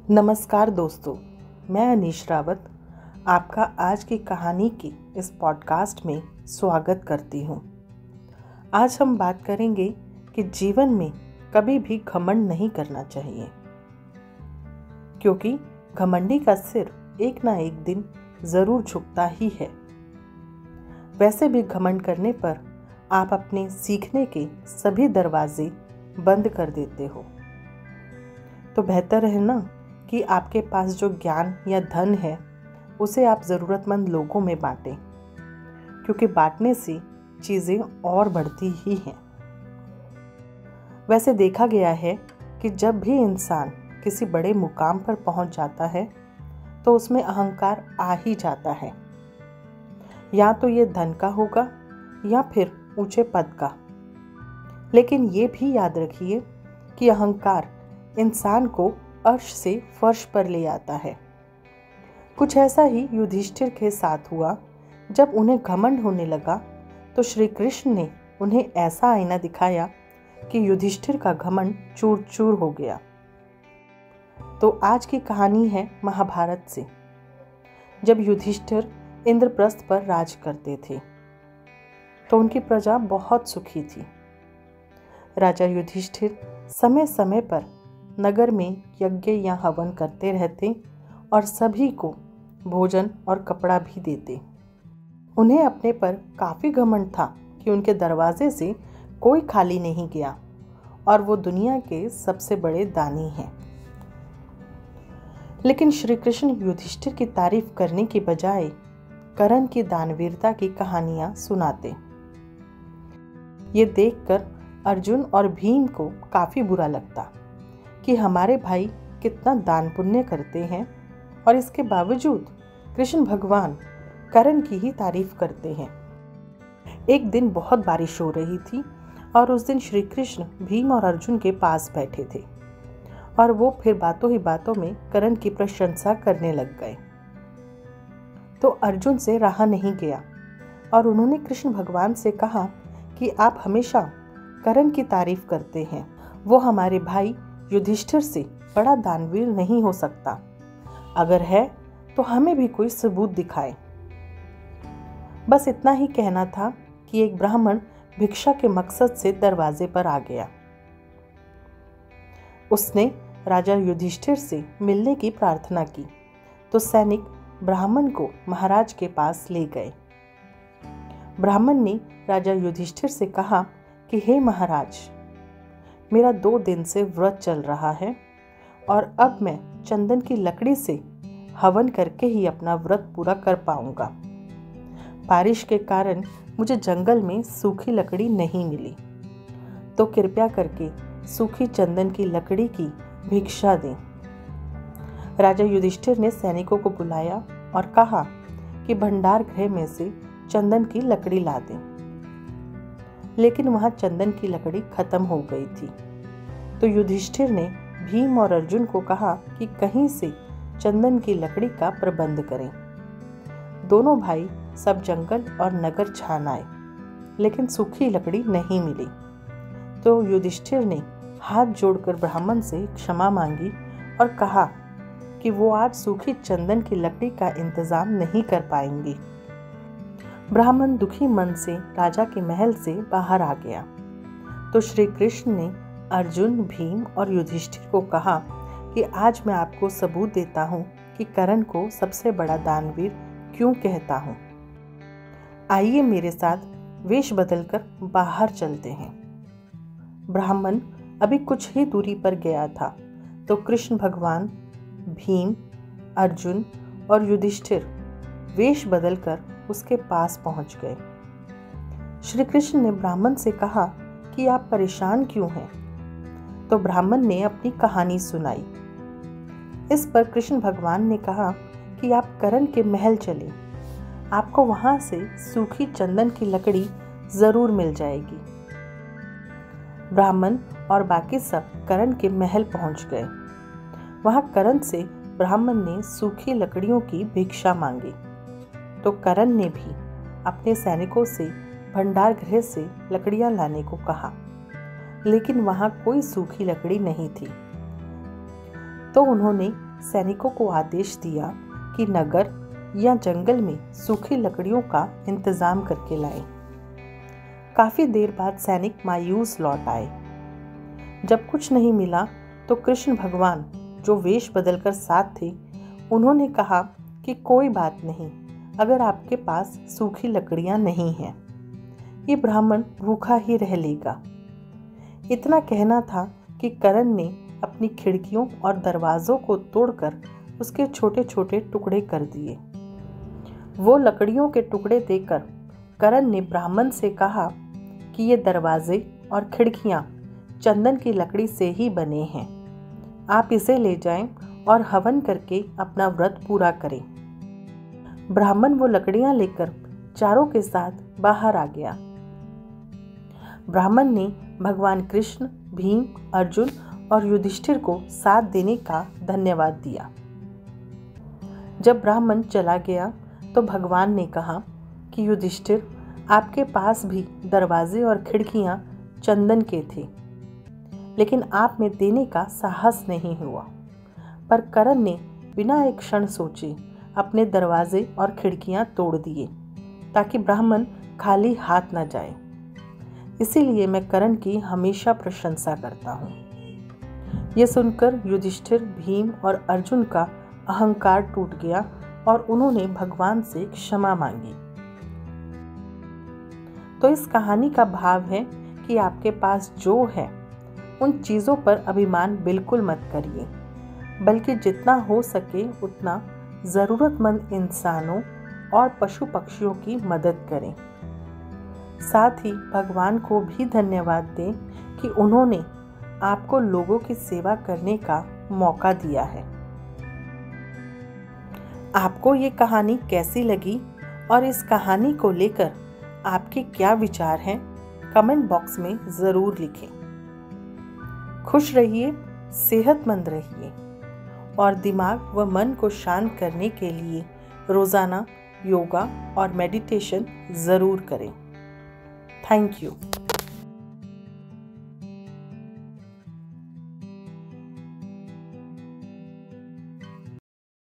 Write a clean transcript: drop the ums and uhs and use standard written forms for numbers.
नमस्कार दोस्तों, मैं अनीश रावत आपका आज की कहानी की इस पॉडकास्ट में स्वागत करती हूँ। आज हम बात करेंगे कि जीवन में कभी भी घमंड नहीं करना चाहिए, क्योंकि घमंडी का सिर एक ना एक दिन ज़रूर झुकता ही है। वैसे भी घमंड करने पर आप अपने सीखने के सभी दरवाजे बंद कर देते हो। तो बेहतर है ना कि आपके पास जो ज्ञान या धन है उसे आप ज़रूरतमंद लोगों में बांटें, क्योंकि बांटने से चीज़ें और बढ़ती ही हैं। वैसे देखा गया है कि जब भी इंसान किसी बड़े मुकाम पर पहुंच जाता है तो उसमें अहंकार आ ही जाता है। या तो ये धन का होगा या फिर ऊंचे पद का। लेकिन ये भी याद रखिए कि अहंकार इंसान को अर्श से फर्श पर ले आता है। कुछ ऐसा ही युधिष्ठिर के साथ हुआ। जब उन्हें घमंड होने लगा तो श्री कृष्ण ने उन्हें ऐसा आईना दिखाया कि युधिष्ठिर का घमंड चूर चूर हो गया। तो आज की कहानी है महाभारत से, जब युधिष्ठिर इंद्रप्रस्थ पर राज करते थे तो उनकी प्रजा बहुत सुखी थी। राजा युधिष्ठिर समय समय पर नगर में यज्ञ या हवन करते रहते और सभी को भोजन और कपड़ा भी देते। उन्हें अपने पर काफ़ी घमंड था कि उनके दरवाजे से कोई खाली नहीं गया और वो दुनिया के सबसे बड़े दानी हैं। लेकिन श्री कृष्ण युधिष्ठिर की तारीफ करने की बजाय कर्ण की दानवीरता की कहानियां सुनाते। ये देखकर अर्जुन और भीम को काफ़ी बुरा लगता कि हमारे भाई कितना दान पुण्य करते हैं और इसके बावजूद कृष्ण भगवान कर्ण की ही तारीफ करते हैं। एक दिन बहुत बारिश हो रही थी और उस दिन श्री कृष्ण भीम और अर्जुन के पास बैठे थे और वो फिर बातों ही बातों में कर्ण की प्रशंसा करने लग गए। तो अर्जुन से रहा नहीं गया और उन्होंने कृष्ण भगवान से कहा कि आप हमेशा कर्ण की तारीफ करते हैं, वो हमारे भाई युधिष्ठिर से बड़ा दानवीर नहीं हो सकता। अगर है तो हमें भी कोई सबूत दिखाए। बस इतना ही कहना था कि एक ब्राह्मण भिक्षा के मकसद से दरवाजे पर आ गया। उसने राजा युधिष्ठिर से मिलने की प्रार्थना की तो सैनिक ब्राह्मण को महाराज के पास ले गए। ब्राह्मण ने राजा युधिष्ठिर से कहा कि हे महाराज, मेरा 2 दिन से व्रत चल रहा है और अब मैं चंदन की लकड़ी से हवन करके ही अपना व्रत पूरा कर पाऊंगा। बारिश के कारण मुझे जंगल में सूखी लकड़ी नहीं मिली, तो कृपया करके सूखी चंदन की लकड़ी की भिक्षा दें। राजा युधिष्ठिर ने सैनिकों को बुलाया और कहा कि भंडार गृह में से चंदन की लकड़ी ला दें। लेकिन वहां चंदन की लकड़ी खत्म हो गई थी। तो युधिष्ठिर ने भीम और अर्जुन को कहा कि कहीं से चंदन की लकड़ी का प्रबंध करें। दोनों भाई सब जंगल और नगर छान आए, लेकिन सूखी लकड़ी नहीं मिली। तो युधिष्ठिर ने हाथ जोड़कर ब्राह्मण से क्षमा मांगी और कहा कि वो आज सूखी चंदन की लकड़ी का इंतजाम नहीं कर पाएंगे। ब्राह्मण दुखी मन से राजा के महल से बाहर आ गया। तो श्री कृष्ण ने अर्जुन, भीम और युधिष्ठिर को कहा कि आज मैं आपको सबूत देता हूँ कि कर्ण को सबसे बड़ा दानवीर क्यों कहता हूँ। आइए मेरे साथ वेश बदलकर बाहर चलते हैं। ब्राह्मण अभी कुछ ही दूरी पर गया था तो कृष्ण भगवान, भीम, अर्जुन और युधिष्ठिर वेश बदलकर उसके पास पहुंच गए। श्री कृष्ण ने ब्राह्मण से कहा कि आप परेशान क्यों हैं? तो ब्राह्मण ने अपनी कहानी सुनाई। इस पर कृष्ण भगवान ने कहा कि आप कर्ण के महल चलें, आपको वहां से सूखी चंदन की लकड़ी जरूर मिल जाएगी। ब्राह्मण और बाकी सब कर्ण के महल पहुंच गए। वहां कर्ण से ब्राह्मण ने सूखी लकड़ियों की भिक्षा मांगी। तो कर्ण ने भी अपने सैनिकों से भंडार गृह से लकड़ियां लाने को कहा, लेकिन वहां कोई सूखी लकड़ी नहीं थी। तो उन्होंने सैनिकों को आदेश दिया कि नगर या जंगल में सूखी लकड़ियों का इंतजाम करके लाएं। काफी देर बाद सैनिक मायूस लौट आए। जब कुछ नहीं मिला तो कृष्ण भगवान, जो वेश बदलकर साथ थे, उन्होंने कहा कि कोई बात नहीं, अगर आपके पास सूखी लकड़ियां नहीं हैं, ये ब्राह्मण भूखा ही रह लेगा। इतना कहना था कि करण ने अपनी खिड़कियों और दरवाजों को तोड़कर उसके छोटे छोटे टुकड़े कर दिए। वो लकड़ियों के टुकड़े देकर करण ने ब्राह्मण से कहा कि ये दरवाजे और खिड़कियां चंदन की लकड़ी से ही बने हैं। आप इसे ले जाएं और हवन करके अपना व्रत पूरा करें। ब्राह्मण वो लकड़ियां लेकर चारों के साथ बाहर आ गया। ब्राह्मण ने भगवान कृष्ण, भीम, अर्जुन और युधिष्ठिर को साथ देने का धन्यवाद दिया। जब ब्राह्मण चला गया तो भगवान ने कहा कि युधिष्ठिर, आपके पास भी दरवाजे और खिड़कियां चंदन के थे, लेकिन आप में देने का साहस नहीं हुआ। पर करण ने बिना एक क्षण सोचे अपने दरवाजे और खिड़कियां तोड़ दिए ताकि ब्राह्मण खाली हाथ न जाए। इसीलिए मैं करण की हमेशा प्रशंसा करता हूँ। ये सुनकर युधिष्ठिर, भीम और अर्जुन का अहंकार टूट गया और उन्होंने भगवान से क्षमा मांगी। तो इस कहानी का भाव है कि आपके पास जो है उन चीज़ों पर अभिमान बिल्कुल मत करिए, बल्कि जितना हो सके उतना ज़रूरतमंद इंसानों और पशु पक्षियों की मदद करें। साथ ही भगवान को भी धन्यवाद दें कि उन्होंने आपको लोगों की सेवा करने का मौका दिया है। आपको ये कहानी कैसी लगी और इस कहानी को लेकर आपके क्या विचार हैं, कमेंट बॉक्स में ज़रूर लिखें। खुश रहिए, सेहतमंद रहिए और दिमाग व मन को शांत करने के लिए रोज़ाना योगा और मेडिटेशन ज़रूर करें। Thank you.